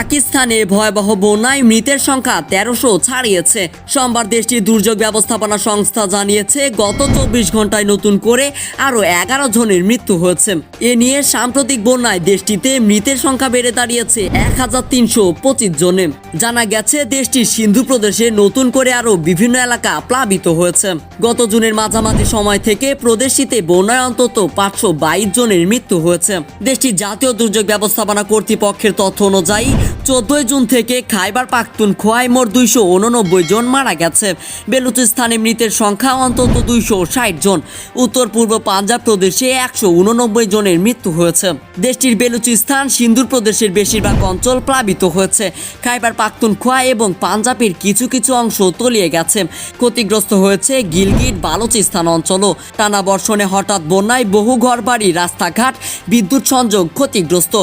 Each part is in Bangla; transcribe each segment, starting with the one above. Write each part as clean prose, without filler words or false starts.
পাকিস্তানে ভয়াবহ বন্যায় মৃতের সংখ্যা ১৩০০ ছাড়িয়েছে। সোমবার দেশটির দুর্যোগ ব্যবস্থাপনা সংস্থা জানিয়েছে গত ২৪ ঘন্টায় নতুন করে আরও ১১ জনের মৃত্যু হয়েছে। এ নিয়ে সাম্প্রতিক বন্যায় দেশটিতে মৃতের সংখ্যা বেড়ে দাঁড়িয়েছে ১৩২৫ জনে। জানা গেছে দেশটির সিন্ধু প্রদেশে নতুন করে আরও বিভিন্ন এলাকা প্লাবিত হয়েছে। গত জুনের মাঝামাঝি সময় থেকে প্রদেশটিতে বন্যায় অন্তত ৫২২ জনের মৃত্যু হয়েছে। দেশটির জাতীয় দুর্যোগ ব্যবস্থাপনা কর্তৃপক্ষের তথ্য অনুযায়ী ১৪ জুন থেকে খাইবার পাখতুনখোয়ায় মোট ২৮৯ জন মারা গেছে। বেলুচিস্তানে মৃতের সংখ্যা অন্তত ২৬০ জন। উত্তর পূর্ব পাঞ্জাব প্রদেশে ১৮৯ জনের মৃত্যু হয়েছে। দেশটির বেলুচিস্তান সিন্ধু প্রদেশের বেশিরভাগ অঞ্চল প্লাবিত হয়েছে। খাইবার পাখতুনখোয়া এবং পাঞ্জাবের কিছু কিছু অংশ তলিয়ে গেছে। ক্ষতিগ্রস্ত হয়েছে গিলগিট বালুচিস্তান অঞ্চলও। টানা বর্ষণে হঠাৎ বন্যায় বহু ঘরবাড়ি, রাস্তাঘাট, বিদ্যুৎ সংযোগ ক্ষতিগ্রস্ত।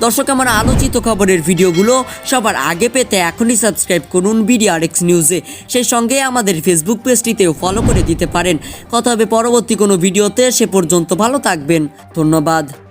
দর্শক, আমার আলোচিত খবরের ভিডিওগুলো সবার আগে পেতে এখনই সাবস্ক্রাইব করুন বিডিআরএক্স নিউজে। সেই সঙ্গে আমাদের ফেসবুক পেজটিতেও ফলো করে দিতে পারেন। কথা হবে পরবর্তী কোনো ভিডিওতে। সে পর্যন্ত ভালো থাকবেন। ধন্যবাদ।